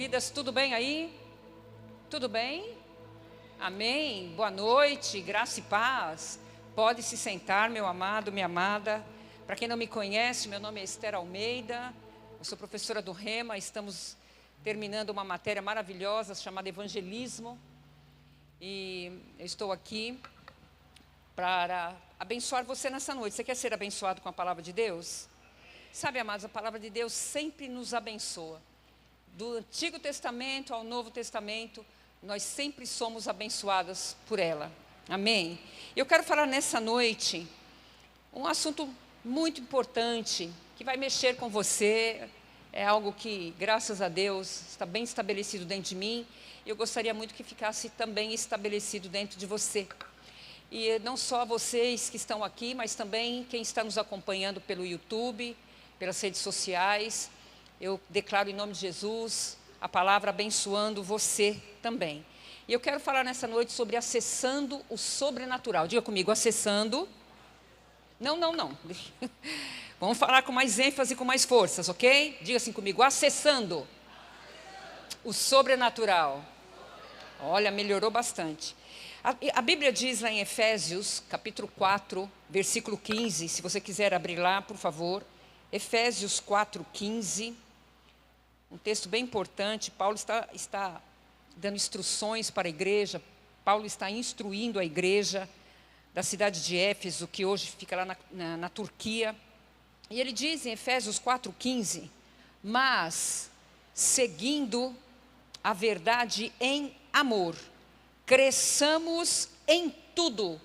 Queridas, tudo bem aí? Tudo bem? Amém? Boa noite, graça e paz. Pode se sentar, meu amado, minha amada. Para quem não me conhece, meu nome é Esther Almeida. Eu sou professora do Rema. Estamos terminando uma matéria maravilhosa chamada Evangelismo. E eu estou aqui para abençoar você nessa noite. Você quer ser abençoado com a palavra de Deus? Sabe, amados, a palavra de Deus sempre nos abençoa. Do Antigo Testamento ao Novo Testamento, nós sempre somos abençoadas por ela. Amém? Eu quero falar nessa noite um assunto muito importante, que vai mexer com você. É algo que, graças a Deus, está bem estabelecido dentro de mim. Eu gostaria muito que ficasse também estabelecido dentro de você. E não só vocês que estão aqui, mas também quem está nos acompanhando pelo YouTube, pelas redes sociais. Eu declaro em nome de Jesus a palavra abençoando você também. E eu quero falar nessa noite sobre acessando o sobrenatural. Diga comigo, acessando. Não. Vamos falar com mais ênfase e com mais forças, ok? Diga assim comigo, acessando o sobrenatural. Olha, melhorou bastante. A Bíblia diz lá em Efésios, capítulo 4, versículo 15. Se você quiser abrir lá, por favor. Efésios 4, 15. Um texto bem importante. Paulo está dando instruções para a igreja. Paulo está instruindo a igreja da cidade de Éfeso, que hoje fica lá na Turquia. E ele diz em Efésios 4,15: mas, seguindo a verdade em amor, cresçamos em tudo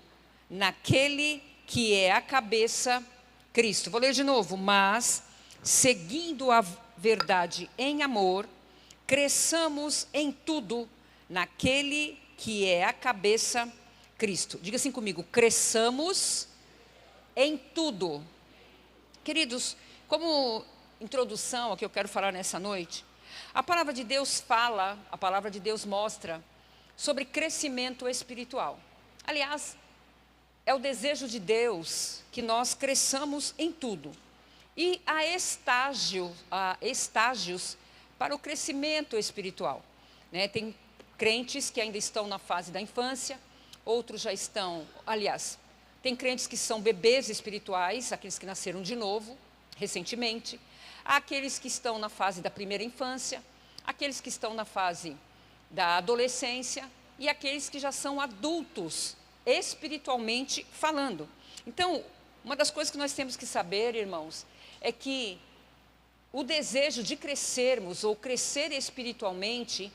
naquele que é a cabeça, Cristo. Vou ler de novo. Mas, seguindo a verdade em amor, cresçamos em tudo naquele que é a cabeça, Cristo. Diga assim comigo, cresçamos em tudo. Queridos, como introdução ao que eu quero falar nessa noite, a palavra de Deus fala, a palavra de Deus mostra sobre crescimento espiritual. Aliás, é o desejo de Deus que nós cresçamos em tudo. E há estágios para o crescimento espiritual. Tem crentes que ainda estão na fase da infância, outros já estão, aliás, tem crentes que são bebês espirituais, aqueles que nasceram de novo, recentemente. Há aqueles que estão na fase da primeira infância, aqueles que estão na fase da adolescência e aqueles que já são adultos, espiritualmente falando. Então, uma das coisas que nós temos que saber, irmãos, é que o desejo de crescermos ou crescer espiritualmente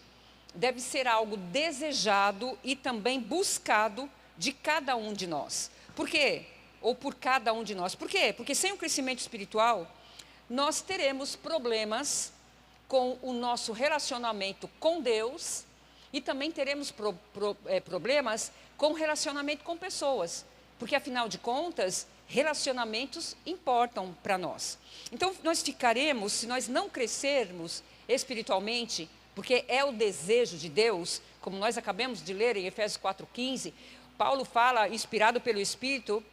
deve ser algo desejado e também buscado de cada um de nós. Por quê? Ou por cada um de nós. Por quê? Porque sem o crescimento espiritual, nós teremos problemas com o nosso relacionamento com Deus e também teremos problemas com o relacionamento com pessoas. Porque, afinal de contas, relacionamentos importam para nós. Então, nós ficaremos, se nós não crescermos espiritualmente, porque é o desejo de Deus, como nós acabamos de ler em Efésios 4,15, Paulo fala, inspirado pelo Espírito,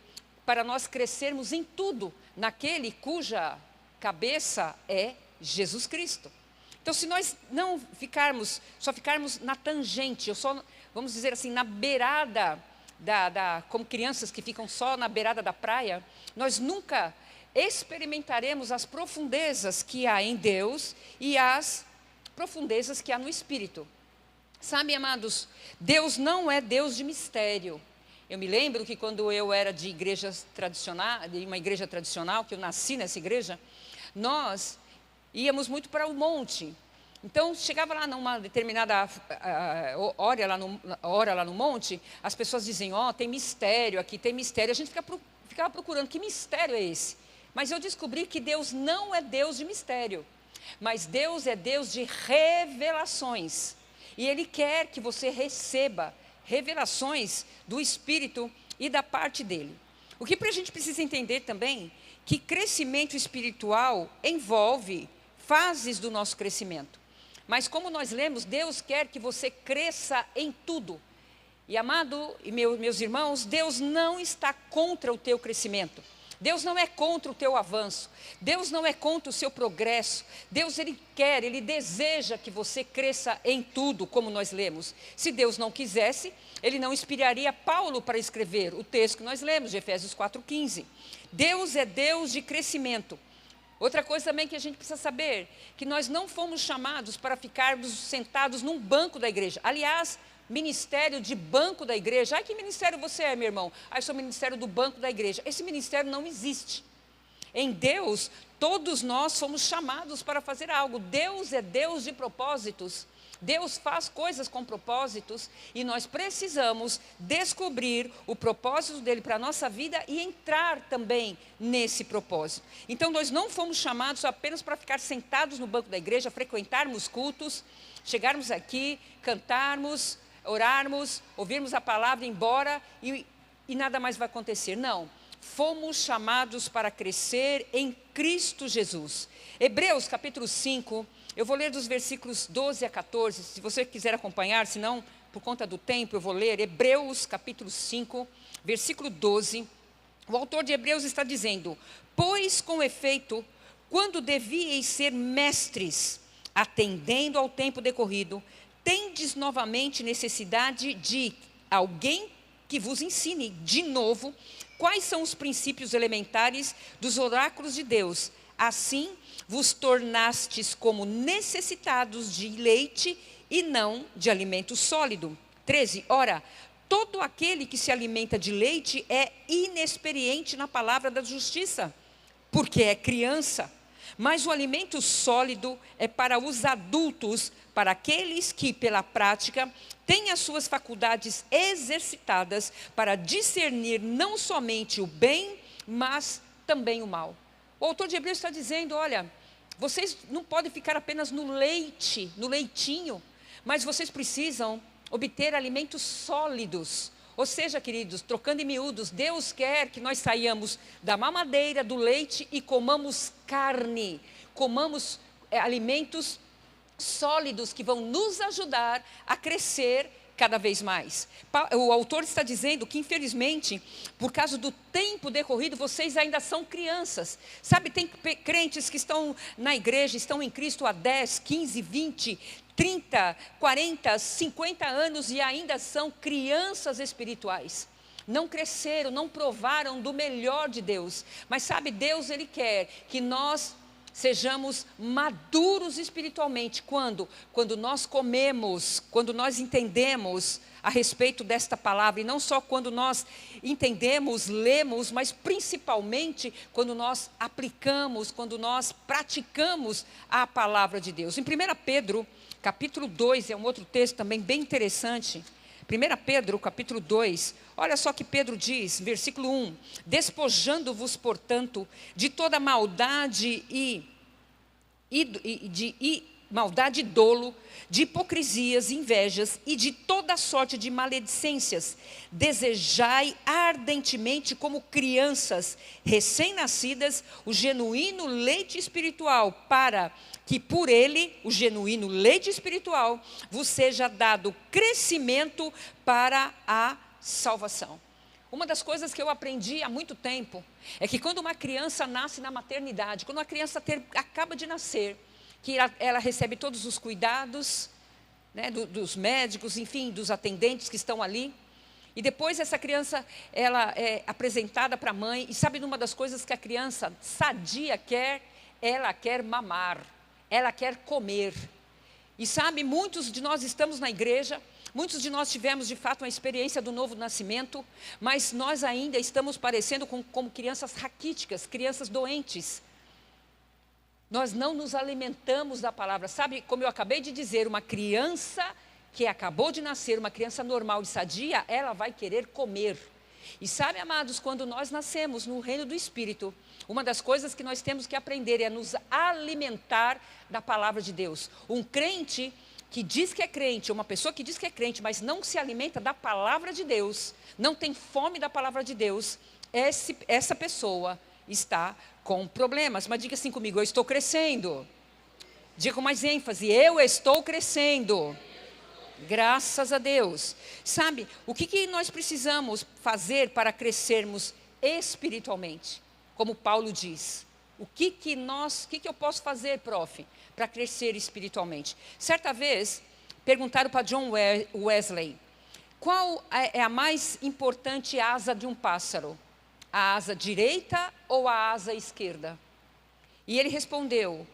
para nós crescermos em tudo, naquele cuja cabeça é Jesus Cristo. Então, se nós não ficarmos, só ficarmos na tangente, ou só, vamos dizer assim, na beirada, como crianças que ficam só na beirada da praia, nós nunca experimentaremos as profundezas que há em Deus e as profundezas que há no Espírito. Sabe, amados, Deus não é Deus de mistério. Eu me lembro que quando eu era de uma igreja tradicional, que eu nasci nessa igreja, nós íamos muito para o monte. Então, chegava lá numa determinada hora lá no monte, as pessoas dizem, tem mistério aqui, tem mistério. A gente ficava procurando, que mistério é esse? Mas eu descobri que Deus não é Deus de mistério, mas Deus é Deus de revelações. E Ele quer que você receba revelações do Espírito e da parte dEle. O que a gente precisa entender também, que crescimento espiritual envolve fases do nosso crescimento. Mas como nós lemos, Deus quer que você cresça em tudo. E amado e meus irmãos, Deus não está contra o teu crescimento. Deus não é contra o teu avanço. Deus não é contra o seu progresso. Deus, Ele quer, Ele deseja que você cresça em tudo, como nós lemos. Se Deus não quisesse, Ele não inspiraria Paulo para escrever o texto que nós lemos, de Efésios 4,15. Deus é Deus de crescimento. Outra coisa também que a gente precisa saber, que nós não fomos chamados para ficarmos sentados num banco da igreja. Aliás, ministério de banco da igreja. Ai, que ministério você é, meu irmão? Eu sou ministério do banco da igreja. Esse ministério não existe. Em Deus, todos nós fomos chamados para fazer algo. Deus é Deus de propósitos. Deus faz coisas com propósitos e nós precisamos descobrir o propósito dele para a nossa vida e entrar também nesse propósito. Então nós não fomos chamados apenas para ficar sentados no banco da igreja, frequentarmos cultos, chegarmos aqui, cantarmos, orarmos, ouvirmos a palavra, ir embora e nada mais vai acontecer. Não, fomos chamados para crescer em Cristo Jesus. Hebreus capítulo 5, eu vou ler dos versículos 12 a 14, se você quiser acompanhar, senão, por conta do tempo, eu vou ler Hebreus capítulo 5, versículo 12. O autor de Hebreus está dizendo: pois com efeito, quando devíeis ser mestres, atendendo ao tempo decorrido, tendes novamente necessidade de alguém que vos ensine de novo quais são os princípios elementares dos oráculos de Deus. Assim, vos tornastes como necessitados de leite e não de alimento sólido. 13. Ora, todo aquele que se alimenta de leite é inexperiente na palavra da justiça, porque é criança. Mas o alimento sólido é para os adultos, para aqueles que, pela prática, têm as suas faculdades exercitadas para discernir não somente o bem, mas também o mal. O autor de Hebreus está dizendo, olha, vocês não podem ficar apenas no leite, no leitinho, mas vocês precisam obter alimentos sólidos. Ou seja, queridos, trocando em miúdos, Deus quer que nós saiamos da mamadeira, do leite e comamos carne, comamos alimentos sólidos que vão nos ajudar a crescer cada vez mais. O autor está dizendo que, infelizmente, por causa do tempo decorrido, vocês ainda são crianças. Sabe, tem crentes que estão na igreja, estão em Cristo há 10, 15, 20, 30, 40, 50 anos e ainda são crianças espirituais. Não cresceram, não provaram do melhor de Deus. Mas sabe, Deus, Ele quer que nós sejamos maduros espiritualmente. Quando nós comemos, quando nós entendemos a respeito desta palavra, e não só quando nós entendemos, lemos, mas principalmente quando nós aplicamos, quando nós praticamos a palavra de Deus. Em 1 Pedro, capítulo 2, é um outro texto também bem interessante. 1 Pedro, capítulo 2, olha só que Pedro diz, versículo 1, despojando-vos, portanto, de toda maldade maldade e dolo, de hipocrisias, invejas e de toda sorte de maledicências, desejai ardentemente como crianças recém-nascidas o genuíno leite espiritual, para que por ele, o genuíno leite espiritual, vos seja dado crescimento para a salvação. Uma das coisas que eu aprendi há muito tempo é que quando uma criança nasce na maternidade, quando uma criança acaba de nascer, que ela recebe todos os cuidados, né, dos médicos, enfim, dos atendentes que estão ali, e depois essa criança, ela é apresentada para a mãe, e sabe uma das coisas que a criança sadia quer? Ela quer mamar, ela quer comer. E sabe, muitos de nós estamos na igreja, muitos de nós tivemos de fato uma experiência do novo nascimento, mas nós ainda estamos parecendo como crianças raquíticas, crianças doentes. Nós não nos alimentamos da palavra. Sabe, como eu acabei de dizer, uma criança que acabou de nascer, uma criança normal e sadia, ela vai querer comer. E sabe, amados, quando nós nascemos no reino do Espírito, uma das coisas que nós temos que aprender é nos alimentar da palavra de Deus. Um crente que diz que é crente, uma pessoa que diz que é crente, mas não se alimenta da palavra de Deus, não tem fome da palavra de Deus, essa pessoa está com problemas. Mas diga assim comigo, eu estou crescendo. Diga com mais ênfase, eu estou crescendo. Graças a Deus. Sabe, o que nós precisamos fazer para crescermos espiritualmente? como Paulo diz. O que eu posso fazer, prof, para crescer espiritualmente? Certa vez, perguntaram para John Wesley, qual é a mais importante asa de um pássaro? A asa direita ou a asa esquerda? E ele respondeu,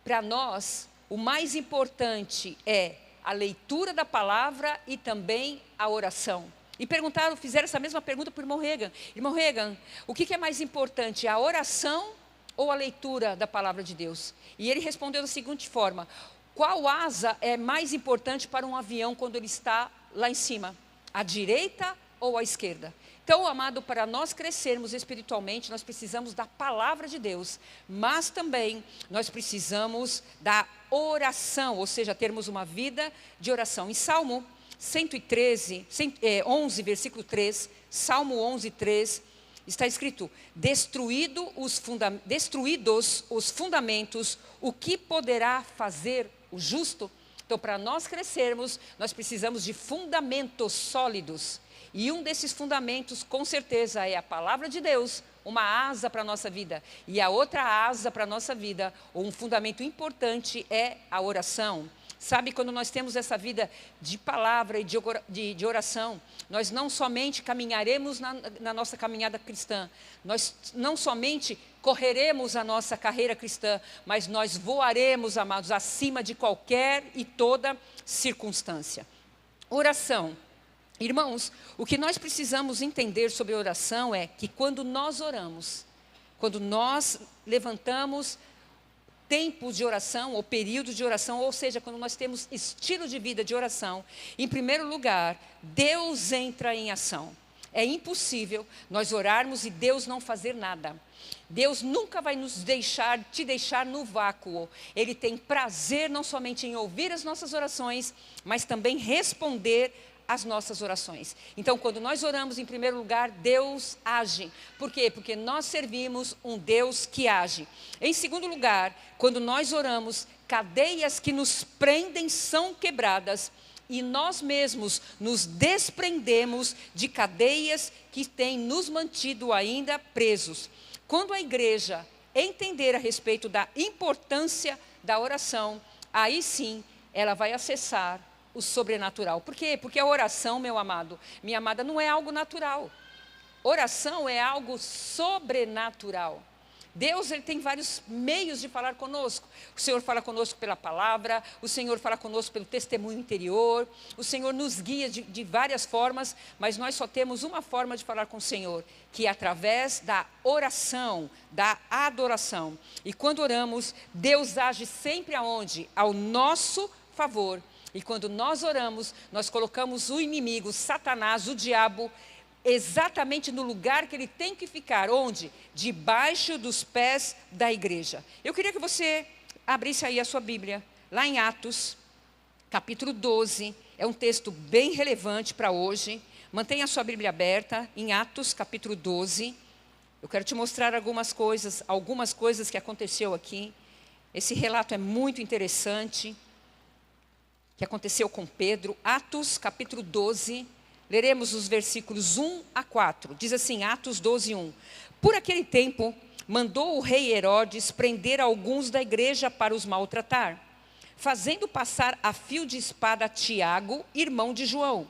para nós, o mais importante é a leitura da palavra e também a oração. E fizeram essa mesma pergunta para o irmão Reagan. Irmão Reagan, o que é mais importante, a oração ou a leitura da palavra de Deus? E ele respondeu da seguinte forma, qual asa é mais importante para um avião quando ele está lá em cima? A direita ou a esquerda? Então, amado, para nós crescermos espiritualmente, nós precisamos da palavra de Deus, mas também nós precisamos da oração, ou seja, termos uma vida de oração. Em Salmo 11, versículo 3, Salmo 11, 3, está escrito, destruídos os fundamentos, o que poderá fazer o justo? Então, para nós crescermos, nós precisamos de fundamentos sólidos. E um desses fundamentos, com certeza, é a palavra de Deus, uma asa para a nossa vida. E a outra asa para a nossa vida, ou um fundamento importante, é a oração. Sabe, quando nós temos essa vida de palavra e de oração, nós não somente caminharemos na nossa caminhada cristã, nós não somente correremos a nossa carreira cristã, mas nós voaremos, amados, acima de qualquer e toda circunstância. Oração. Irmãos, o que nós precisamos entender sobre oração é que quando nós oramos, quando nós levantamos tempos de oração ou períodos de oração, ou seja, quando nós temos estilo de vida de oração, em primeiro lugar, Deus entra em ação. É impossível nós orarmos e Deus não fazer nada. Deus nunca vai te deixar no vácuo. Ele tem prazer não somente em ouvir as nossas orações, mas também responder as nossas orações. Então, quando nós oramos, em primeiro lugar, Deus age. Por quê? Porque nós servimos um Deus que age. Em segundo lugar, quando nós oramos, cadeias que nos prendem são quebradas e nós mesmos nos desprendemos de cadeias que têm nos mantido ainda presos. Quando a igreja entender a respeito da importância da oração, aí sim ela vai acessar o sobrenatural. Por quê? Porque a oração, meu amado, minha amada, não é algo natural. Oração é algo sobrenatural. Deus, ele tem vários meios de falar conosco. O Senhor fala conosco pela palavra, o Senhor fala conosco pelo testemunho interior, o Senhor nos guia de várias formas, mas nós só temos uma forma de falar com o Senhor, que é através da oração, da adoração. E quando oramos, Deus age sempre aonde? Ao nosso favor. E quando nós oramos, nós colocamos o inimigo, Satanás, o diabo, exatamente no lugar que ele tem que ficar. Onde? Debaixo dos pés da igreja. Eu queria que você abrisse aí a sua Bíblia, lá em Atos, capítulo 12. É um texto bem relevante para hoje. Mantenha a sua Bíblia aberta, em Atos, capítulo 12. Eu quero te mostrar algumas coisas que aconteceu aqui. Esse relato é muito interessante, que aconteceu com Pedro. Atos, capítulo 12, leremos os versículos 1 a 4. Diz assim, Atos 12, 1. Por aquele tempo, mandou o rei Herodes prender alguns da igreja para os maltratar, fazendo passar a fio de espada Tiago, irmão de João.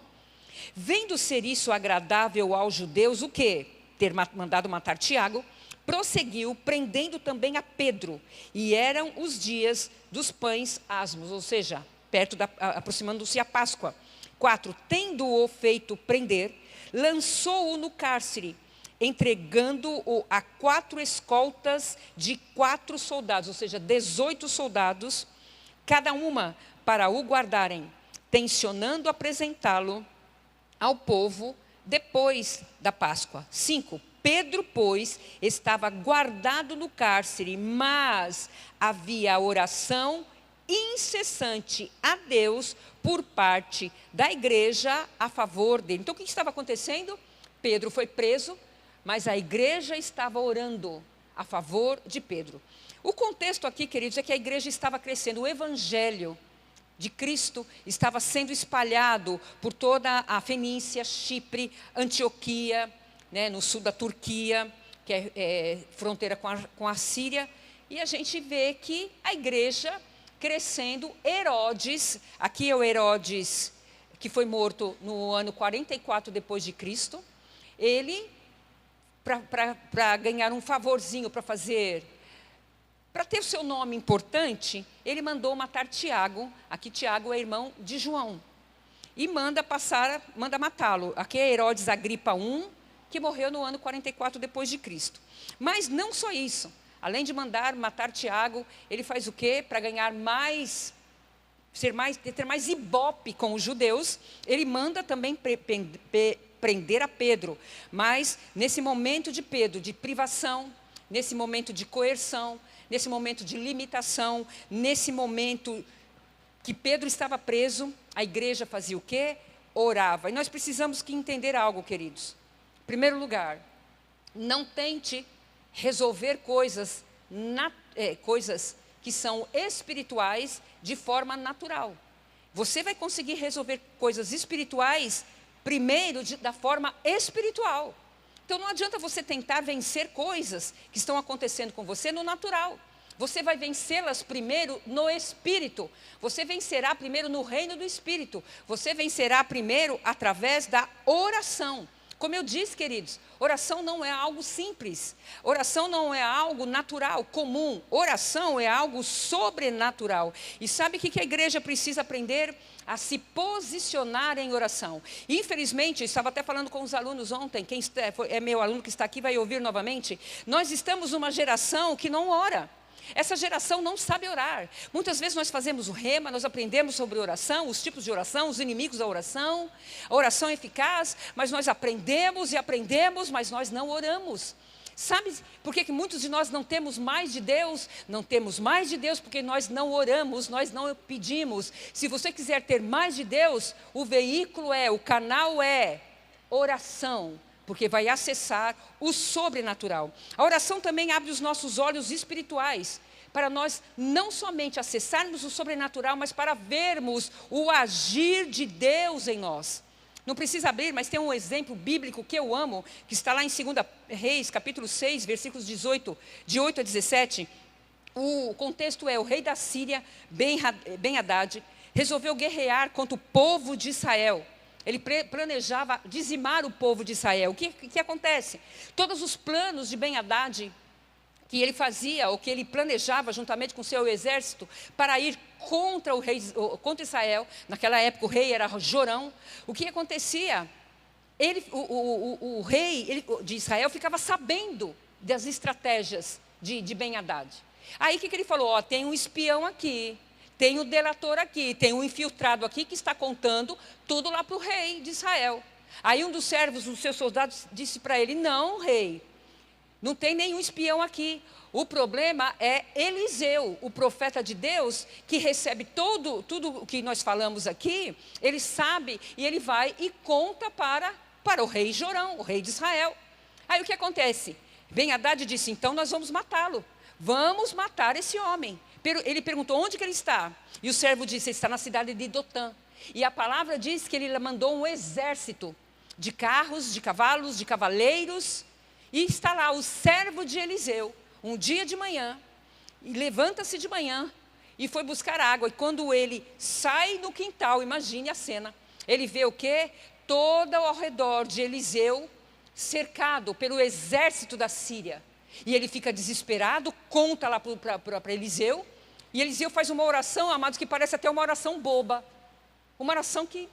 Vendo ser isso agradável aos judeus, o quê? Ter mandado matar Tiago, prosseguiu, prendendo também a Pedro. E eram os dias dos pães asmos, ou seja, aproximando-se a Páscoa. 4. Tendo-o feito prender, lançou-o no cárcere, entregando-o a 4 escoltas de 4 soldados, ou seja, 18 soldados, cada uma para o guardarem, tencionando apresentá-lo ao povo depois da Páscoa. 5. Pedro, pois, estava guardado no cárcere, mas havia oração incessante a Deus por parte da igreja a favor dele. Então, o que estava acontecendo? Pedro foi preso, mas a igreja estava orando a favor de Pedro. O contexto aqui, queridos, é que a igreja estava crescendo. O evangelho de Cristo estava sendo espalhado por toda a Fenícia, Chipre, Antioquia, no sul da Turquia, que é fronteira com a Síria, e a gente vê que a igreja crescendo. Herodes, aqui é o Herodes que foi morto no ano 44 depois de Cristo, ele, para ganhar um favorzinho, para ter o seu nome importante, ele mandou matar Tiago. Aqui Tiago é irmão de João, e manda matá-lo. Aqui é Herodes Agripa I, que morreu no ano 44 depois de Cristo. Mas não só isso, além de mandar matar Tiago, ele faz o quê? Para ganhar ter mais ibope com os judeus, ele manda também prender a Pedro. Mas nesse momento de Pedro, de privação, nesse momento de coerção, nesse momento de limitação, nesse momento que Pedro estava preso, a igreja fazia o quê? Orava. E nós precisamos entender algo, queridos. Em primeiro lugar, não tente resolver coisas que são espirituais de forma natural. Você vai conseguir resolver coisas espirituais primeiro da forma espiritual. Então não adianta você tentar vencer coisas que estão acontecendo com você no natural. Você vai vencê-las primeiro no Espírito. Você vencerá primeiro no reino do Espírito. Você vencerá primeiro através da oração. Como eu disse, queridos, oração não é algo simples. Oração não é algo natural, comum. Oração é algo sobrenatural. E sabe o que a igreja precisa aprender? A se posicionar em oração. Infelizmente, eu estava até falando com os alunos ontem, quem é meu aluno que está aqui vai ouvir novamente, nós estamos numa geração que não ora. Essa geração não sabe orar. Muitas vezes nós fazemos o rema, nós aprendemos sobre oração, os tipos de oração, os inimigos da oração, a oração é eficaz, mas nós aprendemos, mas nós não oramos. Sabe por que muitos de nós não temos mais de Deus? Não temos mais de Deus porque nós não oramos, nós não pedimos. Se você quiser ter mais de Deus, o canal é oração, porque vai acessar o sobrenatural. A oração também abre os nossos olhos espirituais, para nós não somente acessarmos o sobrenatural, mas para vermos o agir de Deus em nós. Não precisa abrir, mas tem um exemplo bíblico que eu amo, que está lá em 2 Reis, capítulo 6, versículos de 8 a 17. O contexto é: o rei da Síria, Ben-Hadad, resolveu guerrear contra o povo de Israel. Ele planejava dizimar o povo de Israel. O que acontece? Todos os planos de Ben-Hadad que ele fazia, ou que ele planejava juntamente com seu exército, para ir contra Israel, naquela época o rei era Jorão. O que acontecia? O rei de Israel ficava sabendo das estratégias de Ben-Hadad. Aí o que ele falou? Tem um espião aqui, tem um delator aqui, tem um infiltrado aqui que está contando tudo lá para o rei de Israel. Aí um dos servos, dos seus soldados, disse para ele: não, rei, não tem nenhum espião aqui. O problema é Eliseu, o profeta de Deus, que recebe tudo o que nós falamos aqui. Ele sabe e ele vai e conta para o rei Jorão, o rei de Israel. Aí o que acontece? Ben-Hadad disse: então nós vamos matá-lo. Vamos matar esse homem. Ele perguntou: onde que ele está? E o servo disse: ele está na cidade de Dotã. E a palavra diz que ele mandou um exército de carros, de cavalos, de cavaleiros. E está lá o servo de Eliseu, um dia de manhã, e levanta-se de manhã e foi buscar água. E quando ele sai no quintal, imagine a cena, ele vê o quê? Todo ao redor de Eliseu, cercado pelo exército da Síria. E ele fica desesperado, conta lá para Eliseu. E Eliseu faz uma oração, amados, que parece até uma oração boba. Uma oração que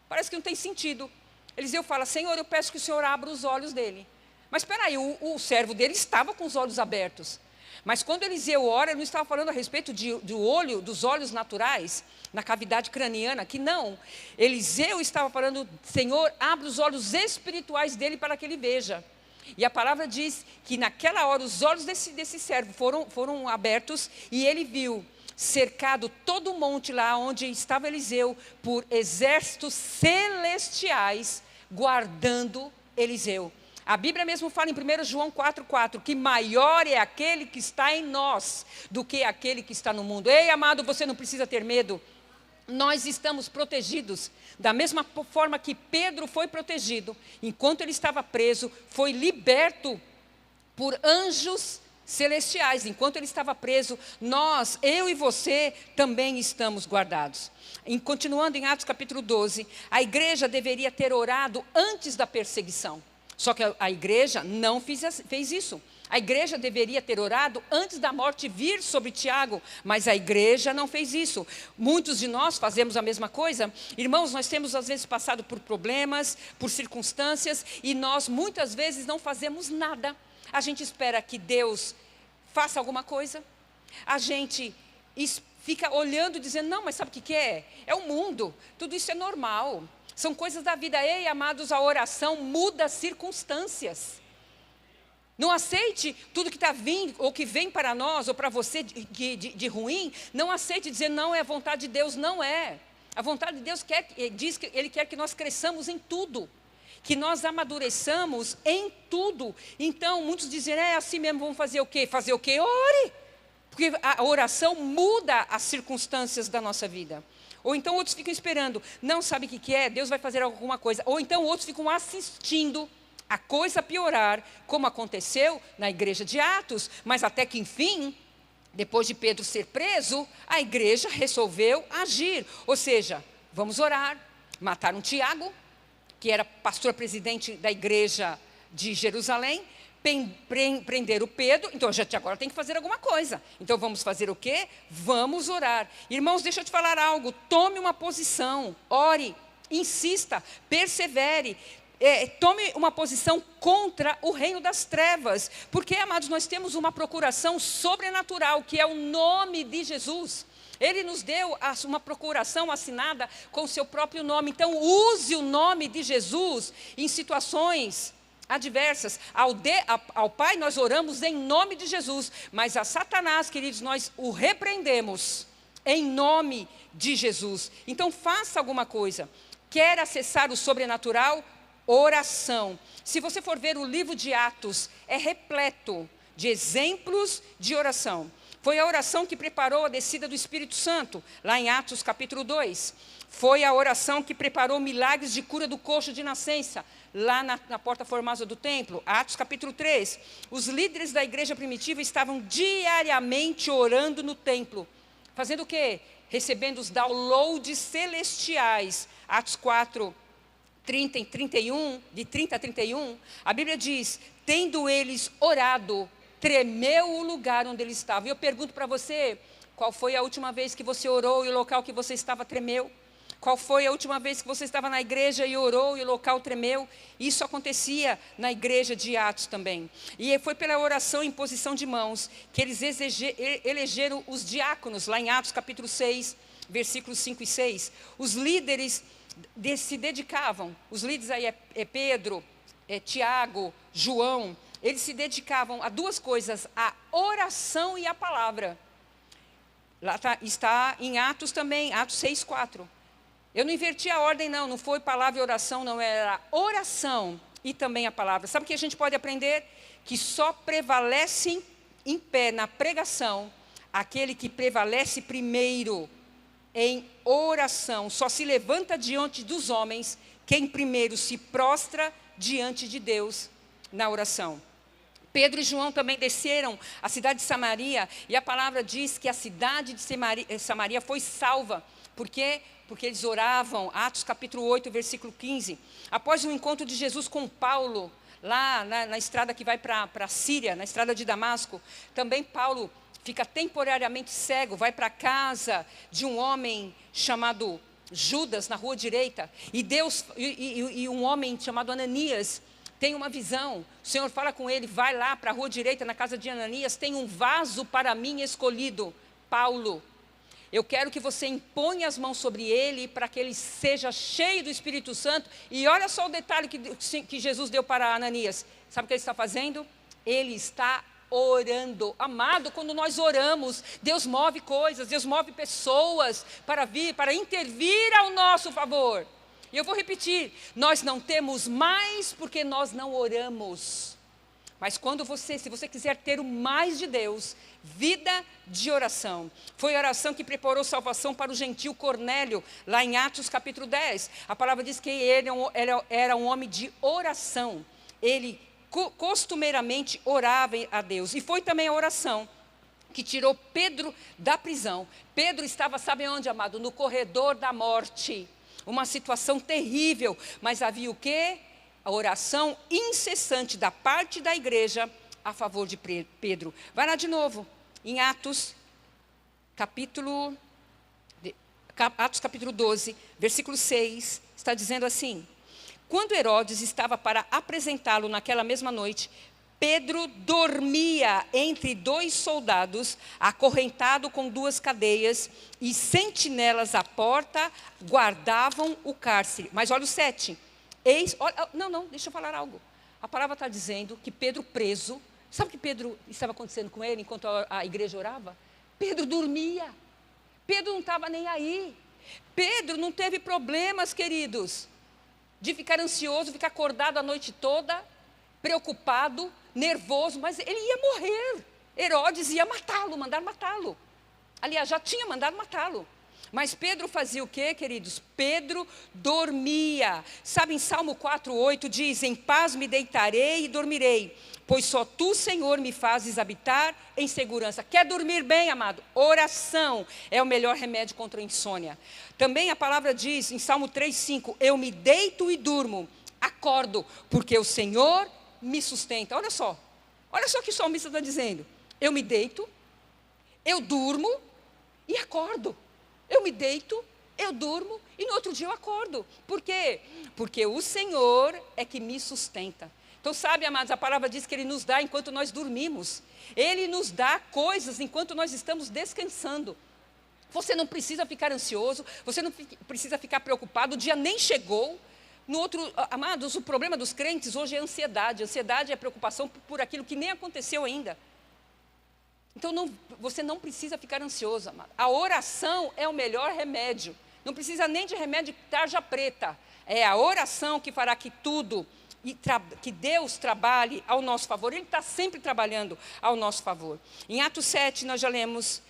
parece que não tem sentido. Eliseu fala: Senhor, eu peço que o Senhor abra os olhos dele. Mas espera aí, o servo dele estava com os olhos abertos. Mas quando Eliseu ora, ele não estava falando a respeito dos olhos naturais, na cavidade craniana, que não. Eliseu estava falando: Senhor, abre os olhos espirituais dele para que ele veja. E a palavra diz que naquela hora os olhos desse servo foram abertos e ele viu cercado todo o monte lá onde estava Eliseu por exércitos celestiais guardando Eliseu. A Bíblia mesmo fala em 1 João 4,4 que maior é aquele que está em nós do que aquele que está no mundo. Ei, amado, você não precisa ter medo. Nós estamos protegidos, da mesma forma que Pedro foi protegido, enquanto ele estava preso, foi liberto por anjos celestiais. Enquanto ele estava preso, eu e você, também estamos guardados. Continuando em Atos capítulo 12, a igreja deveria ter orado antes da perseguição. Só que a igreja não fez isso. A igreja deveria ter orado antes da morte vir sobre Tiago, mas a igreja não fez isso. Muitos de nós fazemos a mesma coisa. Irmãos, nós temos às vezes passado por problemas, por circunstâncias, e nós muitas vezes não fazemos nada. A gente espera que Deus faça alguma coisa. A gente fica olhando e dizendo, não, mas sabe o que é? É o mundo, tudo isso é normal. São coisas da vida. Ei, amados, a oração muda as circunstâncias. Não aceite tudo que está vindo, ou que vem para nós, ou para você de ruim. Não aceite dizer, não, é a vontade de Deus. Não é. A vontade de Deus diz que Ele quer que nós cresçamos em tudo. Que nós amadureçamos em tudo. Então, muitos dizem, é assim mesmo, vamos fazer o quê? Fazer o quê? Ore. Porque a oração muda as circunstâncias da nossa vida. Ou então outros ficam esperando, não sabe o que é, Deus vai fazer alguma coisa. Ou então outros ficam assistindo a coisa piorar, como aconteceu na igreja de Atos. Mas até que enfim, depois de Pedro ser preso, a igreja resolveu agir. Ou seja, vamos orar. Mataram Tiago, que era pastor-presidente da igreja de Jerusalém. Prenderam Pedro, então a gente agora tem que fazer alguma coisa. Então vamos fazer o quê? Vamos orar. Irmãos, deixa eu te falar algo. Tome uma posição, ore, insista, persevere. Tome uma posição contra o reino das trevas. Porque, amados, nós temos uma procuração sobrenatural, que é o nome de Jesus. Ele nos deu uma procuração assinada com o seu próprio nome. Então use o nome de Jesus em situações adversas. Ao Pai nós oramos em nome de Jesus, mas a Satanás, queridos, nós o repreendemos em nome de Jesus. Então faça alguma coisa. Quer acessar o sobrenatural? Oração. Se você for ver o livro de Atos, é repleto de exemplos de oração. Foi a oração que preparou a descida do Espírito Santo, lá em Atos capítulo 2. Foi a oração que preparou milagres de cura do coxo de nascença, lá na porta formosa do templo, Atos capítulo 3. Os líderes da igreja primitiva estavam diariamente orando no templo. Fazendo o quê? Recebendo os downloads celestiais. Atos 4, 30 e 31, de 30 a 31, a Bíblia diz, tendo eles orado, tremeu o lugar onde eles estavam. E eu pergunto para você, qual foi a última vez que você orou e o local que você estava tremeu? Qual foi a última vez que você estava na igreja e orou e o local tremeu? Isso acontecia na igreja de Atos também. E foi pela oração em posição de mãos que eles elegeram os diáconos, lá em Atos capítulo 6, versículos 5 e 6. Os líderes se dedicavam, os líderes aí é Pedro, Tiago, João, eles se dedicavam a duas coisas, a oração e a palavra. Lá está em Atos também, Atos 6:4. Eu não inverti a ordem não foi palavra e oração, não, era oração e também a palavra. Sabe o que a gente pode aprender? Que só prevalece em pé na pregação aquele que prevalece primeiro em oração. Só se levanta diante dos homens quem primeiro se prostra diante de Deus na oração. Pedro e João também desceram à cidade de Samaria, e a palavra diz que a cidade de Samaria foi salva. Por quê? Porque eles oravam. Atos capítulo 8, versículo 15. Após o encontro de Jesus com Paulo, lá na estrada que vai para a Síria, na estrada de Damasco, também Paulo fica temporariamente cego, vai para a casa de um homem chamado Judas, na rua direita, e um homem chamado Ananias tem uma visão. O Senhor fala com ele, vai lá para a rua direita, na casa de Ananias, tem um vaso para mim escolhido, Paulo. Eu quero que você imponha as mãos sobre ele, para que ele seja cheio do Espírito Santo. E olha só o detalhe que Jesus deu para Ananias. Sabe o que ele está fazendo? Ele está orando. Amado, quando nós oramos, Deus move coisas, Deus move pessoas para intervir ao nosso favor. E eu vou repetir, nós não temos mais porque nós não oramos. Mas se você quiser ter o mais de Deus, vida de oração. Foi a oração que preparou salvação para o gentil Cornélio, lá em Atos capítulo 10. A palavra diz que ele era um homem de oração. Ele costumeiramente orava a Deus. E foi também a oração que tirou Pedro da prisão. Pedro estava, sabe onde, amado? No corredor da morte. Uma situação terrível, mas havia o quê? A oração incessante da parte da igreja a favor de Pedro. Vai lá de novo, em Atos capítulo 12, versículo 6, está dizendo assim: quando Herodes estava para apresentá-lo naquela mesma noite, Pedro dormia entre 2 soldados, acorrentado com 2 cadeias, e sentinelas à porta guardavam o cárcere. Mas olha o 7. Deixa eu falar algo. A palavra está dizendo que Pedro preso, sabe o que Pedro estava acontecendo com ele enquanto a igreja orava? Pedro dormia. Pedro não estava nem aí. Pedro não teve problemas, queridos, de ficar ansioso, ficar acordado a noite toda, preocupado, nervoso, mas ele ia morrer. Herodes ia matá-lo, mandar matá-lo. Aliás, já tinha mandado matá-lo. Mas Pedro fazia o quê, queridos? Pedro dormia. Sabe, em Salmo 4:8 diz: em paz me deitarei e dormirei, pois só tu, Senhor, me fazes habitar em segurança. Quer dormir bem, amado? Oração é o melhor remédio contra a insônia. Também a palavra diz, em Salmo 3:5, eu me deito e durmo, acordo, porque o Senhor me sustenta. Olha só o que o salmista está dizendo. Eu me deito, eu durmo e acordo. Eu me deito, eu durmo e no outro dia eu acordo. Por quê? Porque o Senhor é que me sustenta. Então, sabe, amados, a palavra diz que Ele nos dá enquanto nós dormimos. Ele nos dá coisas enquanto nós estamos descansando. Você não precisa ficar ansioso, você não precisa ficar preocupado, o dia nem chegou. Amados, o problema dos crentes hoje é a ansiedade. A ansiedade é a preocupação por aquilo que nem aconteceu ainda. Então, você não precisa ficar ansioso, amado. A oração é o melhor remédio. Não precisa nem de remédio de tarja preta. É a oração que fará que tudo, que Deus trabalhe ao nosso favor. Ele está sempre trabalhando ao nosso favor. Em Atos 7, nós já lemos,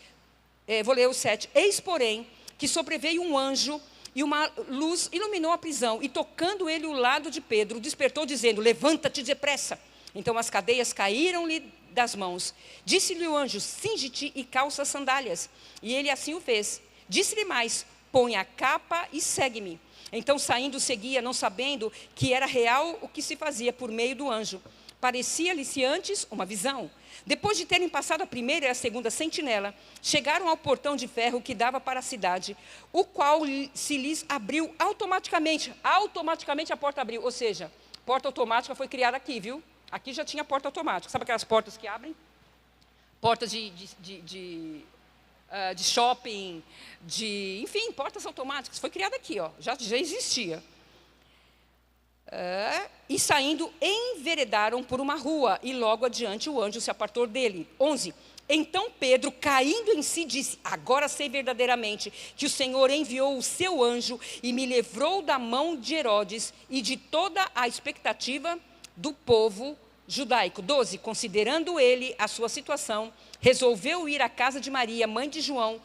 vou ler o 7. Eis, porém, que sobreveio um anjo e uma luz iluminou a prisão. E tocando ele o lado de Pedro, despertou dizendo: levanta-te depressa. Então as cadeias caíram-lhe das mãos. Disse-lhe o anjo: cinge-te e calça as sandálias. E ele assim o fez. Disse-lhe mais: põe a capa e segue-me. Então saindo seguia, não sabendo que era real o que se fazia por meio do anjo. Parecia-lhe-se antes uma visão. Depois de terem passado a primeira e a segunda sentinela, chegaram ao portão de ferro que dava para a cidade, o qual se lhes abriu automaticamente. Automaticamente a porta abriu. Ou seja, porta automática foi criada aqui, viu? Aqui já tinha porta automática. Sabe aquelas portas que abrem? Portas de shopping, enfim, portas automáticas. Foi criada aqui, ó, já existia. E saindo, enveredaram por uma rua, e logo adiante o anjo se apartou dele. 11. Então Pedro, caindo em si, disse: agora sei verdadeiramente que o Senhor enviou o seu anjo e me livrou da mão de Herodes e de toda a expectativa do povo judaico. 12. Considerando ele a sua situação, resolveu ir à casa de Maria, mãe de João,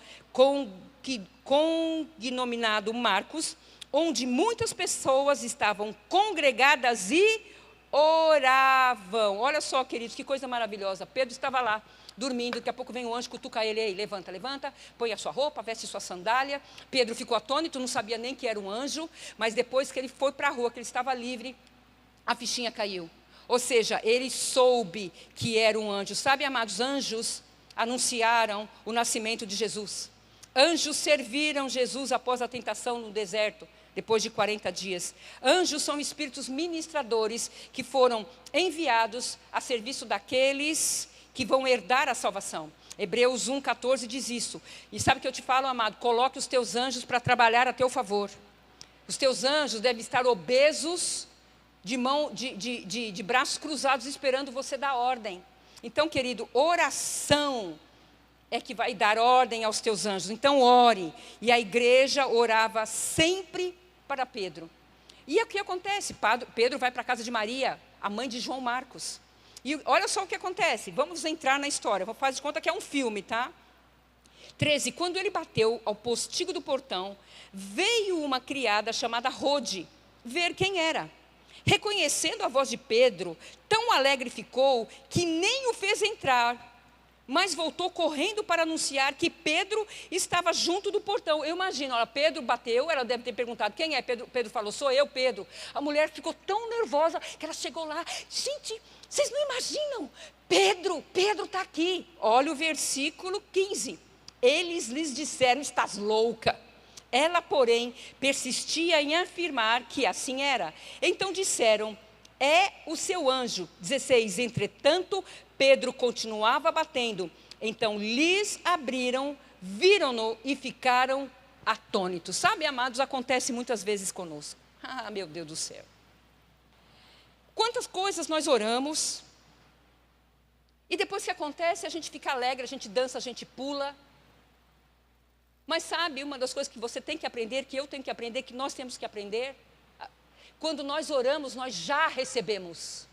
cognominado Marcos, onde muitas pessoas estavam congregadas e oravam. Olha só, queridos, que coisa maravilhosa. Pedro estava lá, dormindo, daqui a pouco vem o anjo, cutuca ele: ei, levanta, levanta, põe a sua roupa, veste sua sandália. Pedro ficou atônito, não sabia nem que era um anjo, mas depois que ele foi para a rua, que ele estava livre, a fichinha caiu. Ou seja, ele soube que era um anjo. Sabe, amados, anjos anunciaram o nascimento de Jesus. Anjos serviram Jesus após a tentação no deserto, depois de 40 dias. Anjos são espíritos ministradores que foram enviados a serviço daqueles que vão herdar a salvação. Hebreus 1,14 diz isso. E sabe o que eu te falo, amado? Coloque os teus anjos para trabalhar a teu favor. Os teus anjos devem estar obesos, de braços cruzados, esperando você dar ordem. Então, querido, oração é que vai dar ordem aos teus anjos. Então, ore. E a igreja orava sempre para Pedro. E o que acontece? Pedro vai para a casa de Maria, a mãe de João Marcos. E olha só o que acontece. Vamos entrar na história. Vou fazer de conta que é um filme, tá? 13. Quando ele bateu ao postigo do portão, veio uma criada chamada Rode ver quem era. Reconhecendo a voz de Pedro, tão alegre ficou que nem o fez entrar, mas voltou correndo para anunciar que Pedro estava junto do portão. Eu imagino, Pedro bateu, ela deve ter perguntado, quem é? Pedro falou, sou eu, Pedro. A mulher ficou tão nervosa que ela chegou lá, gente, vocês não imaginam, Pedro está aqui. Olha o versículo 15. Eles lhes disseram, estás louca. Ela, porém, persistia em afirmar que assim era. Então disseram, é o seu anjo. 16, entretanto, Pedro continuava batendo. Então lhes abriram, viram-no e ficaram atônitos. Sabe, amados, acontece muitas vezes conosco. Ah, meu Deus do céu. Quantas coisas nós oramos, e depois que acontece, a gente fica alegre, a gente dança, a gente pula. Mas sabe, uma das coisas que você tem que aprender, que eu tenho que aprender, que nós temos que aprender, quando nós oramos, nós já recebemos.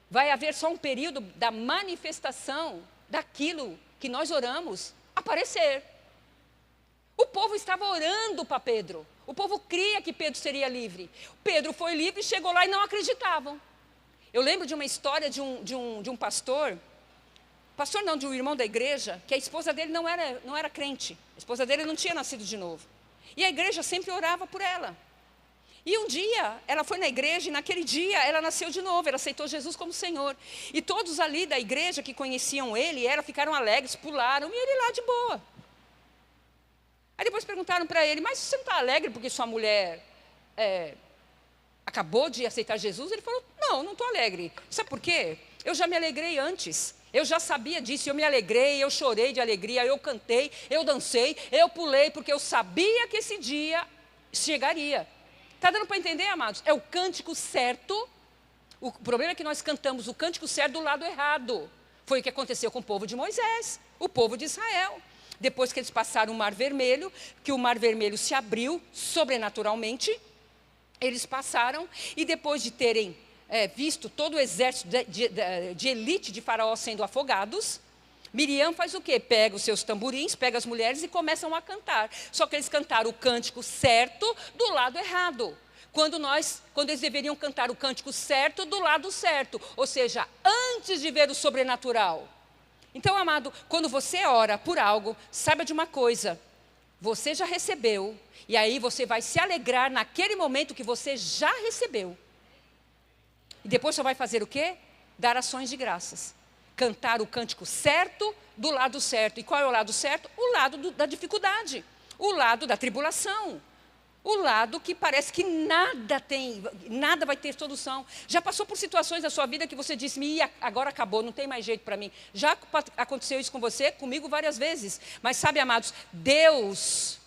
Vai haver só um período da manifestação daquilo que nós oramos aparecer. O povo estava orando para Pedro. O povo cria que Pedro seria livre. Pedro foi livre, chegou lá e não acreditavam. Eu lembro de uma história de um pastor não, de um irmão da igreja, que a esposa dele não era crente. A esposa dele não tinha nascido de novo. E a igreja sempre orava por ela. E um dia, ela foi na igreja e naquele dia ela nasceu de novo, ela aceitou Jesus como Senhor. E todos ali da igreja que conheciam ele e ela ficaram alegres, pularam, e ele lá de boa. Aí depois perguntaram para ele, mas você não está alegre porque sua mulher acabou de aceitar Jesus? Ele falou, não estou alegre. Sabe por quê? Eu já me alegrei antes. Eu já sabia disso, eu me alegrei, eu chorei de alegria, eu cantei, eu dancei, eu pulei, porque eu sabia que esse dia chegaria. Está dando para entender, amados? É o cântico certo. O problema é que nós cantamos o cântico certo do lado errado. Foi o que aconteceu com o povo de Moisés, o povo de Israel. Depois que eles passaram o Mar Vermelho, que o Mar Vermelho se abriu sobrenaturalmente, eles passaram, e depois de terem visto todo o exército de elite de Faraó sendo afogados, Miriam faz o quê? Pega os seus tamborins, pega as mulheres e começam a cantar. Só que eles cantaram o cântico certo do lado errado. Quando eles deveriam cantar o cântico certo do lado certo. Ou seja, antes de ver o sobrenatural. Então, amado, quando você ora por algo, saiba de uma coisa. Você já recebeu. E aí você vai se alegrar naquele momento que você já recebeu. E depois você vai fazer o quê? Dar ações de graças. Cantar o cântico certo do lado certo. E qual é o lado certo? O lado da dificuldade. O lado da tribulação. O lado que parece que nada vai ter solução. Já passou por situações da sua vida que você disse, agora acabou, não tem mais jeito para mim. Já aconteceu isso com você, comigo várias vezes. Mas sabe, amados, Deus,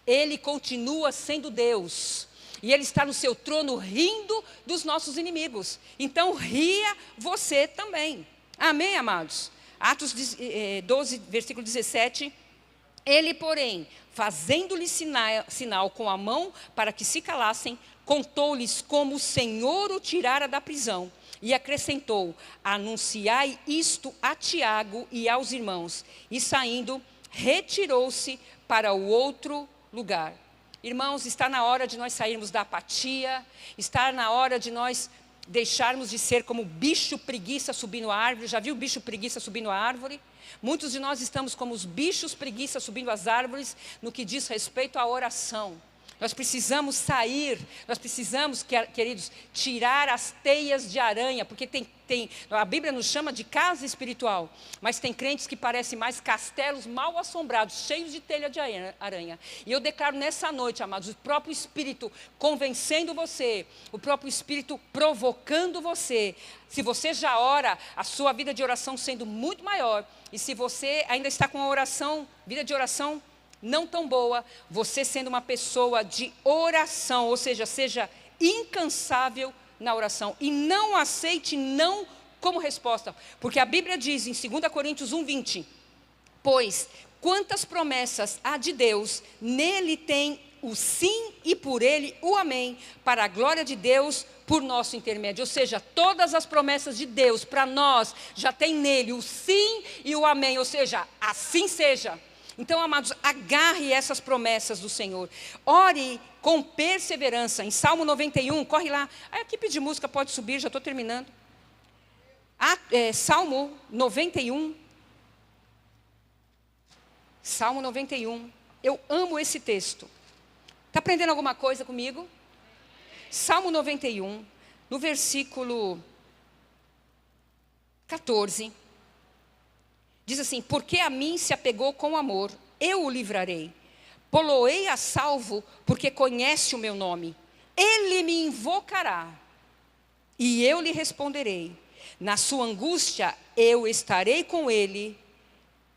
Ele continua sendo Deus. E Ele está no seu trono rindo dos nossos inimigos. Então ria você também. Amém, amados? Atos 12, versículo 17. Ele, porém, fazendo-lhes sinal com a mão para que se calassem, contou-lhes como o Senhor o tirara da prisão. E acrescentou, anunciai isto a Tiago e aos irmãos. E saindo, retirou-se para o outro lugar. Irmãos, está na hora de nós sairmos da apatia, está na hora de nós deixarmos de ser como bicho preguiça subindo a árvore. Já viu o bicho preguiça subindo a árvore? Muitos de nós estamos como os bichos preguiça subindo as árvores no que diz respeito à oração. Nós precisamos sair, nós precisamos, queridos, tirar as teias de aranha, porque a Bíblia nos chama de casa espiritual, mas tem crentes que parecem mais castelos mal assombrados, cheios de telha de aranha. E eu declaro nessa noite, amados, o próprio Espírito convencendo você, o próprio Espírito provocando você. Se você já ora, a sua vida de oração sendo muito maior, e se você ainda está com a vida de oração não tão boa, você sendo uma pessoa de oração, ou seja incansável na oração, e não aceite não como resposta, porque a Bíblia diz em 2 Coríntios 1:20, pois quantas promessas há de Deus, nele tem o sim e por ele o amém, para a glória de Deus por nosso intermédio. Ou seja, todas as promessas de Deus para nós, já tem nele o sim e o amém, ou seja, assim seja. Então, amados, agarre essas promessas do Senhor. Ore com perseverança. Em Salmo 91, corre lá. A equipe de música pode subir, já estou terminando. Salmo 91. Salmo 91. Eu amo esse texto. Está aprendendo alguma coisa comigo? Salmo 91, no versículo 14. Diz assim: porque a mim se apegou com amor, eu o livrarei. Poloei a salvo, porque conhece o meu nome. Ele me invocará, e eu lhe responderei. Na sua angústia, eu estarei com ele,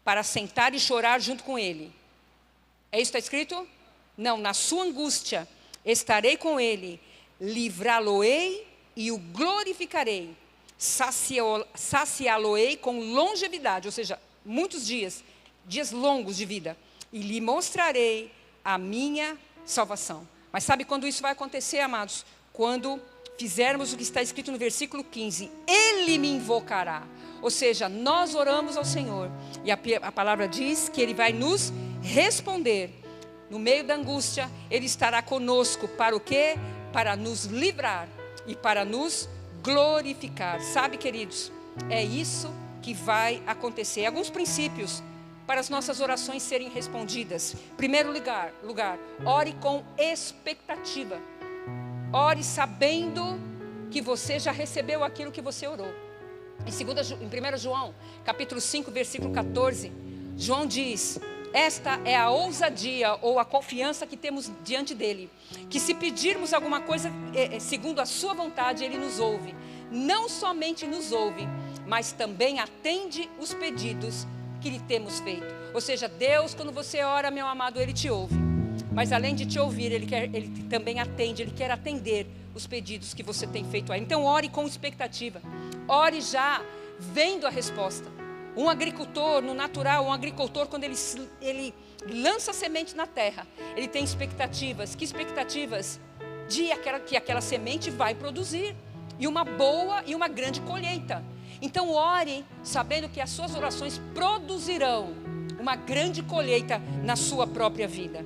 para sentar e chorar junto com ele. É isso que está escrito? Não, na sua angústia, estarei com ele, livrá-lo-ei e o glorificarei. Saciá-lo-ei com longevidade, ou seja, muitos dias longos de vida, e lhe mostrarei a minha salvação. Mas sabe quando isso vai acontecer, amados? Quando fizermos o que está escrito no versículo 15, ele me invocará. Ou seja, nós oramos ao Senhor, e a palavra diz que ele vai nos responder. No meio da angústia, ele estará conosco, para o quê? Para nos livrar e para nos glorificar. Sabe, queridos, é isso que vai acontecer. Alguns princípios para as nossas orações serem respondidas. Primeiro lugar, ore com expectativa. Ore sabendo que você já recebeu aquilo que você orou. Em 1 João, capítulo 5, versículo 14, João diz: esta é a ousadia ou a confiança que temos diante dele, que se pedirmos alguma coisa segundo a sua vontade, ele nos ouve. Não somente nos ouve, mas também atende os pedidos que lhe temos feito. Ou seja, Deus, quando você ora, meu amado, ele te ouve. Mas além de te ouvir, ele também atende, ele quer atender os pedidos que você tem feito a ele. Então ore com expectativa. Ore já vendo a resposta. Um agricultor, no natural, quando ele lança a semente na terra, ele tem expectativas. Que expectativas? Que aquela semente vai produzir. E uma boa e uma grande colheita. Então ore sabendo que as suas orações produzirão uma grande colheita na sua própria vida.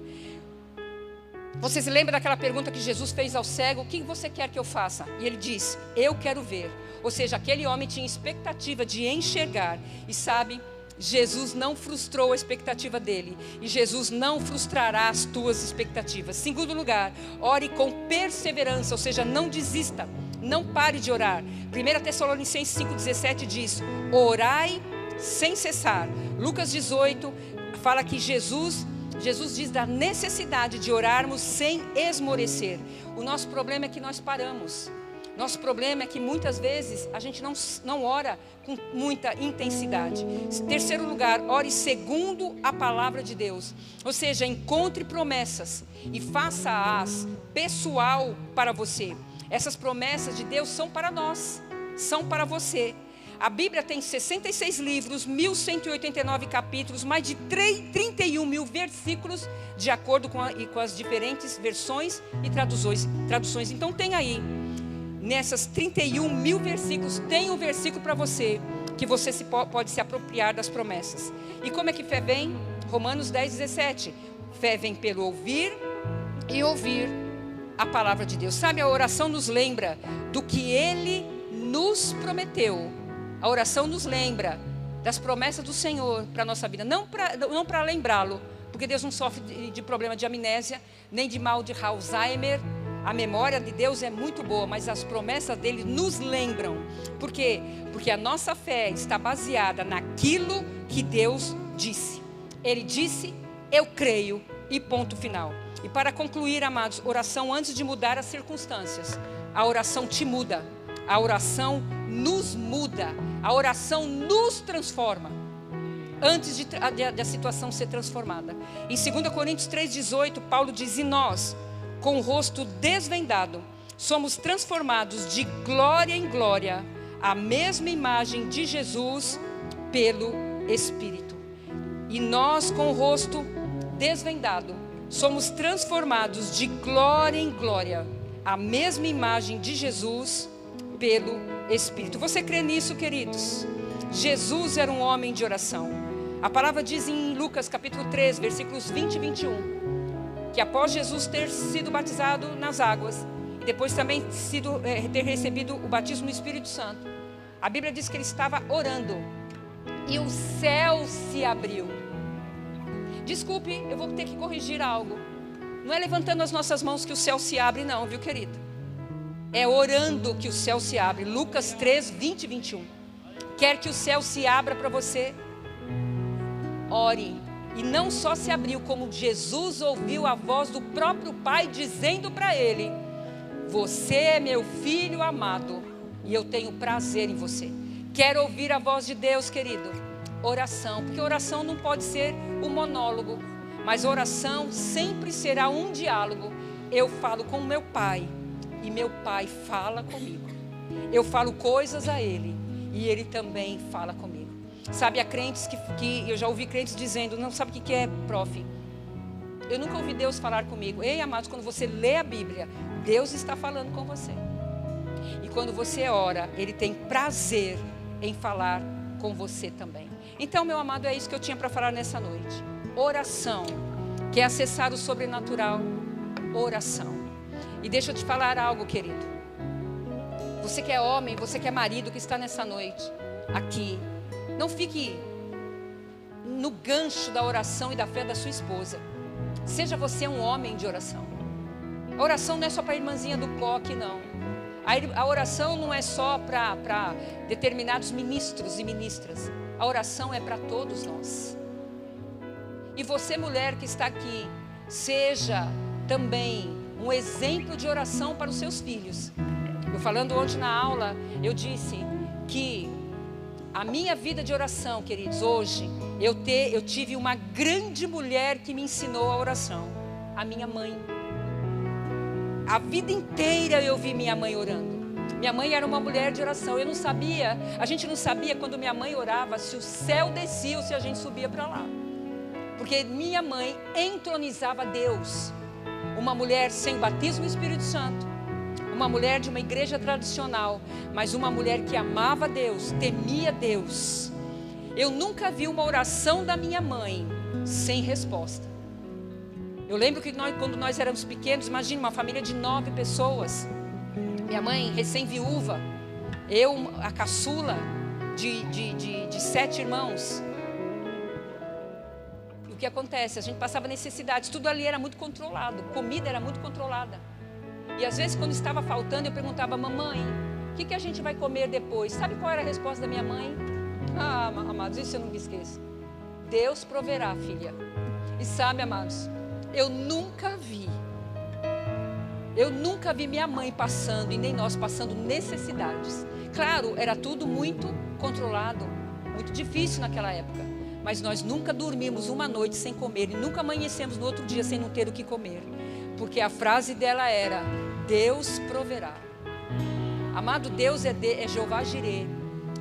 Você se lembra daquela pergunta que Jesus fez ao cego? O que você quer que eu faça? E ele diz: eu quero ver. Ou seja, aquele homem tinha expectativa de enxergar. E sabe, Jesus não frustrou a expectativa dele. E Jesus não frustrará as tuas expectativas. Segundo lugar, ore com perseverança. Ou seja, não desista. Não pare de orar. 1 Tessalonicenses 5,17 diz: orai sem cessar. Lucas 18 fala que Jesus diz da necessidade de orarmos sem esmorecer. O nosso problema é que nós paramos. Nosso problema é que muitas vezes a gente não ora com muita intensidade. Terceiro lugar, ore segundo a palavra de Deus. Ou seja, encontre promessas e faça-as pessoal para você. Essas promessas de Deus são para nós, são para você. A Bíblia tem 66 livros, 1189 capítulos, mais de 31 mil versículos, de acordo com as diferentes versões e traduções. Então tem aí, nessas 31 mil versículos, tem um versículo para você, que você pode se apropriar das promessas. E como é que fé vem? Romanos 10:17. Fé vem pelo ouvir e ouvir a palavra de Deus. Sabe, a oração nos lembra do que Ele nos prometeu. A oração nos lembra das promessas do Senhor para a nossa vida. Não para lembrá-lo, porque Deus não sofre de problema de amnésia, nem de mal de Alzheimer. A memória de Deus é muito boa, mas as promessas dele nos lembram. Por quê? Porque a nossa fé está baseada naquilo que Deus disse. Ele disse, eu creio, e ponto final. E para concluir, amados, oração antes de mudar as circunstâncias. A oração te muda. A oração nos muda. A oração nos transforma. Antes de a situação ser transformada. Em 2 Coríntios 3,18, Paulo diz: e nós, com o rosto desvendado, somos transformados de glória em glória, à mesma imagem de Jesus, pelo Espírito. E nós, com o rosto desvendado, somos transformados de glória em glória, à mesma imagem de Jesus, pelo Espírito. Você crê nisso, queridos? Jesus era um homem de oração. A palavra diz em Lucas capítulo 3, versículos 20 e 21. que após Jesus ter sido batizado nas águas, e depois também ter recebido o batismo no Espírito Santo, a Bíblia diz que ele estava orando, e o céu se abriu. Desculpe, eu vou ter que corrigir algo. Não é levantando as nossas mãos que o céu se abre não, viu, querido? É orando que o céu se abre. Lucas 3, 20 e 21. Quer que o céu se abra para você? Ore. E não só se abriu, como Jesus ouviu a voz do próprio Pai dizendo para ele: você é meu filho amado e eu tenho prazer em você. Quer ouvir a voz de Deus, querido? Oração, porque oração não pode ser um monólogo, mas oração sempre será um diálogo. Eu falo com meu Pai e meu Pai fala comigo. Eu falo coisas a Ele e Ele também fala comigo. Sabe, há crentes que eu já ouvi crentes dizendo, não sabe o que é, prof? Eu nunca ouvi Deus falar comigo. Ei, amados, quando você lê a Bíblia, Deus está falando com você. E quando você ora, Ele tem prazer em falar com você também. Então, meu amado, é isso que eu tinha para falar nessa noite. Oração, que é acessar o sobrenatural. Oração. E deixa eu te falar algo, querido. Você que é homem, você que é marido, que está nessa noite aqui, não fique no gancho da oração e da fé da sua esposa. Seja você um homem de oração. A oração não é só para a irmãzinha do coque, não. A oração não é só para determinados ministros e ministras. A oração é para todos nós. E você, mulher que está aqui, seja também um exemplo de oração para os seus filhos. Eu falando ontem na aula, eu disse que a minha vida de oração, queridos, hoje, eu tive uma grande mulher que me ensinou a oração. A minha mãe. A vida inteira eu vi minha mãe orando. Minha mãe era uma mulher de oração. Eu não sabia, a gente não sabia quando minha mãe orava se o céu descia ou se a gente subia para lá. Porque minha mãe entronizava Deus. Uma mulher sem batismo no Espírito Santo. Uma mulher de uma igreja tradicional, mas uma mulher que amava Deus, temia Deus. Eu nunca vi uma oração da minha mãe sem resposta. Eu lembro que quando nós éramos pequenos, imagine uma família de 9 pessoas. Minha mãe, recém-viúva, eu, a caçula de 7 irmãos. E o que acontece? A gente passava necessidades, tudo ali era muito controlado, comida era muito controlada. E às vezes quando estava faltando eu perguntava: mamãe, o que a gente vai comer depois? Sabe qual era a resposta da minha mãe? Ah, amados, isso eu não me esqueço. Deus proverá, filha. E sabe, amados, eu nunca vi minha mãe passando e nem nós passando necessidades. Claro, era tudo muito controlado, muito difícil naquela época. Mas nós nunca dormimos uma noite sem comer e nunca amanhecemos no outro dia sem não ter o que comer. Porque a frase dela era: Deus proverá. Amado, Deus é Jeová Jireh,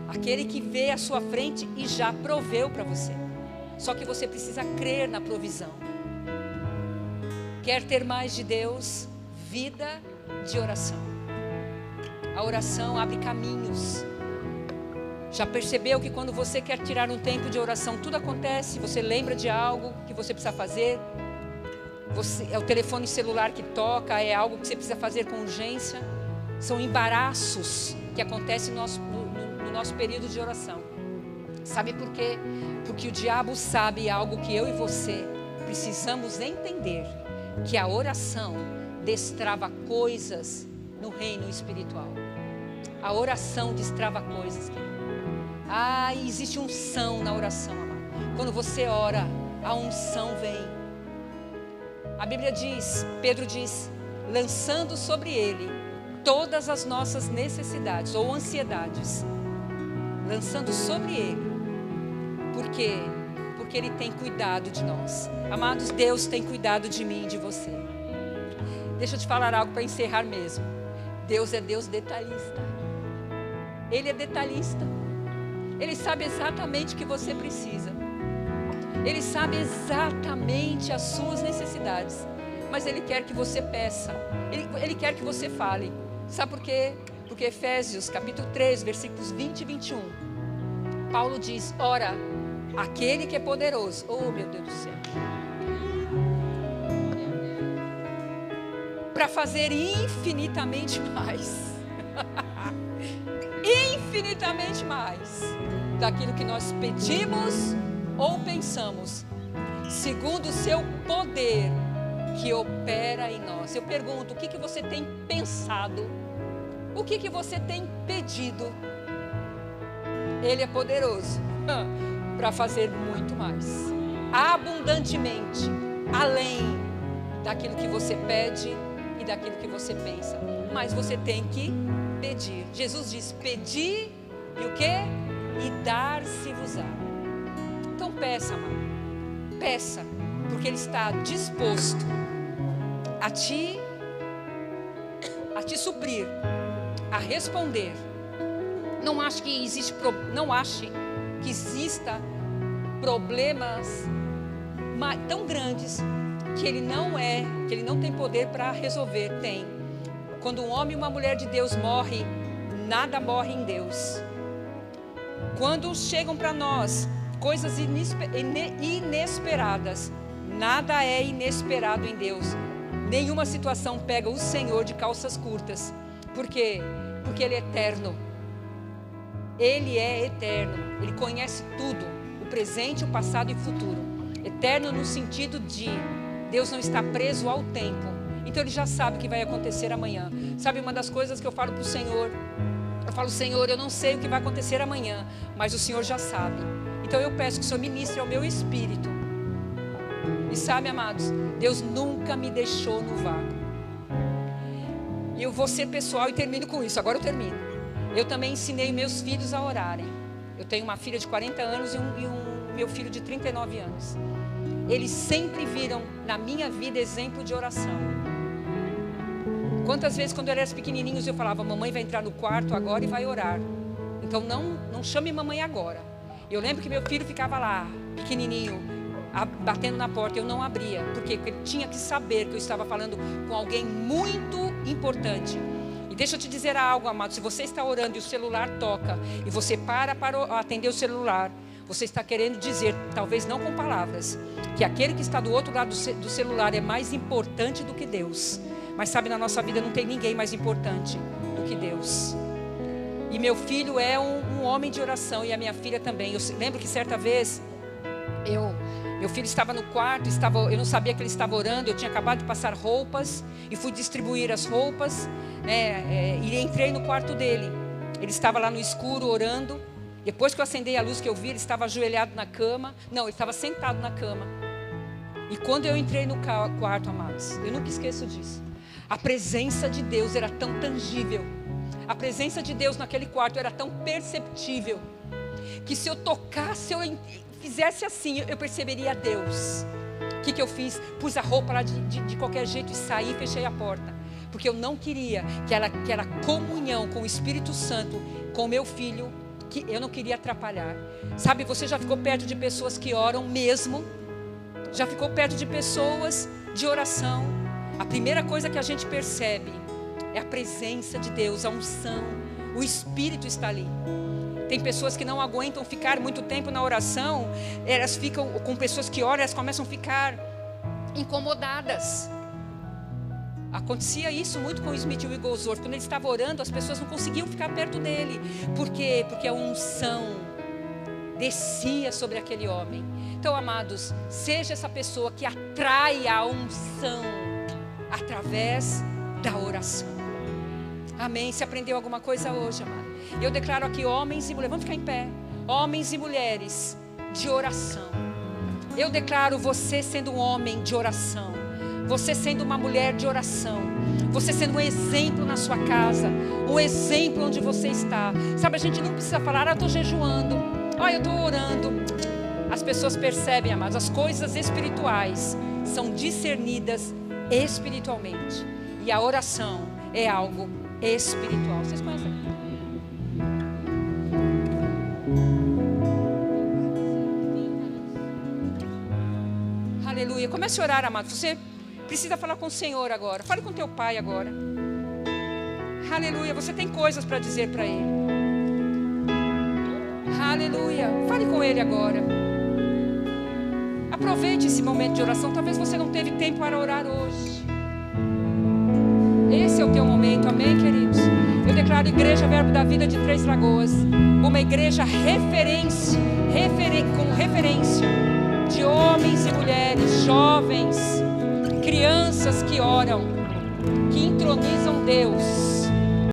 aquele que vê à sua frente e já proveu para você. Só que você precisa crer na provisão. Quer ter mais de Deus? Vida de oração. A oração abre caminhos. Já percebeu que quando você quer tirar um tempo de oração, tudo acontece? Você lembra de algo que você precisa fazer? É o telefone celular que toca, é algo que você precisa fazer com urgência. São embaraços que acontecem no nosso período de oração. Sabe por quê? Porque o diabo sabe algo que eu e você precisamos entender, que a oração destrava coisas no reino espiritual. A oração destrava coisas. Existe unção na oração, amado. Quando você ora, a unção vem. A Bíblia diz, Pedro diz, lançando sobre ele todas as nossas necessidades ou ansiedades. Lançando sobre ele. Por quê? Porque ele tem cuidado de nós. Amados, Deus tem cuidado de mim e de você. Deixa eu te falar algo para encerrar mesmo. Deus é Deus detalhista. Ele é detalhista. Ele sabe exatamente o que você precisa. Ele sabe exatamente as suas necessidades. Mas Ele quer que você peça. Ele quer que você fale. Sabe por quê? Porque Efésios capítulo 3, versículos 20 e 21. Paulo diz: ora, aquele que é poderoso. Oh, meu Deus do céu. para fazer infinitamente mais. Infinitamente mais daquilo que nós pedimos ou pensamos, segundo o seu poder que opera em nós. Eu pergunto, o que você tem pensado? O que você tem pedido? Ele é poderoso para fazer muito mais, abundantemente, além daquilo que você pede e daquilo que você pensa. Mas você tem que pedir. Jesus diz: pedir e o quê? E dar-se-vos-á. Então peça, amado. Peça, porque Ele está disposto a te suprir, a responder. Não ache que exista problemas tão grandes que Ele não tem poder para resolver. Tem. Quando um homem e uma mulher de Deus morrem, nada morre em Deus. Quando chegam para nós coisas inesperadas, nada é inesperado em Deus. Nenhuma situação pega o Senhor de calças curtas. Por quê? Porque Ele é eterno. Ele é eterno. Ele conhece tudo, o presente, o passado e o futuro. Eterno no sentido de Deus não está preso ao tempo. Então Ele já sabe o que vai acontecer amanhã. Sabe, uma das coisas que eu falo para o Senhor, eu falo: Senhor, eu não sei o que vai acontecer amanhã, mas o Senhor já sabe. Então eu peço que o Senhor ministre ao meu espírito. E sabe, amados, Deus nunca me deixou no vácuo. E eu vou ser pessoal e termino com isso. Agora eu termino. Eu também ensinei meus filhos a orarem. Eu tenho uma filha de 40 anos e meu filho de 39 anos. Eles sempre viram na minha vida exemplo de oração. Quantas vezes, quando eles eram pequenininhos, eu falava: mamãe vai entrar no quarto agora e vai orar. Então não chame mamãe agora. Eu lembro que meu filho ficava lá, pequenininho, batendo na porta. Eu não abria, porque ele tinha que saber que eu estava falando com alguém muito importante. E deixa eu te dizer algo, amado. Se você está orando e o celular toca, e você para atender o celular, você está querendo dizer, talvez não com palavras, que aquele que está do outro lado do celular é mais importante do que Deus. Mas sabe, na nossa vida não tem ninguém mais importante do que Deus. E meu filho é um homem de oração, e a minha filha também. Eu lembro que certa vez, meu filho estava no quarto, eu não sabia que ele estava orando. Eu tinha acabado de passar roupas e fui distribuir as roupas, e entrei no quarto dele. Ele estava lá no escuro orando. Depois que eu acendei a luz, que eu vi, ele estava ajoelhado na cama. Não, ele estava sentado na cama. E quando eu entrei no quarto, amados, eu nunca esqueço disso. A presença de Deus era tão tangível. A presença de Deus naquele quarto era tão perceptível, que se eu tocasse, se eu fizesse assim, eu perceberia Deus. O que eu fiz? Pus a roupa lá de qualquer jeito e saí e fechei a porta. Porque eu não queria que aquela comunhão com o Espírito Santo, com o meu filho, que eu não queria atrapalhar. Sabe, você já ficou perto de pessoas que oram mesmo? Já ficou perto de pessoas de oração? A primeira coisa que a gente percebe é a presença de Deus, a unção. O Espírito está ali. Tem pessoas que não aguentam ficar muito tempo na oração. Elas ficam com pessoas que oram, elas começam a ficar incomodadas. Acontecia isso muito com o Smith Wigglesworth. Quando ele estava orando, as pessoas não conseguiam ficar perto dele. Por quê? Porque a unção descia sobre aquele homem. Então, amados, seja essa pessoa que atrai a unção através da oração. Amém? Se aprendeu alguma coisa hoje, amado? Eu declaro aqui homens e mulheres, vamos ficar em pé. Homens e mulheres de oração. Eu declaro você sendo um homem de oração. Você sendo uma mulher de oração. Você sendo um exemplo na sua casa. Um exemplo onde você está. Sabe, a gente não precisa falar: eu estou jejuando, eu estou orando. As pessoas percebem, amados, as coisas espirituais são discernidas espiritualmente. E a oração é algo espiritual. Vocês conhecem? Aleluia. Comece a orar, amado. Você precisa falar com o Senhor agora. Fale com teu pai agora. Aleluia. Você tem coisas para dizer para Ele. Aleluia. Fale com Ele agora. Aproveite esse momento de oração. Talvez você não teve tempo para orar hoje. Esse é o teu momento, amém, queridos? Eu declaro Igreja Verbo da Vida de Três Lagoas uma igreja com referência de homens e mulheres, jovens, crianças que oram, que entronizam Deus.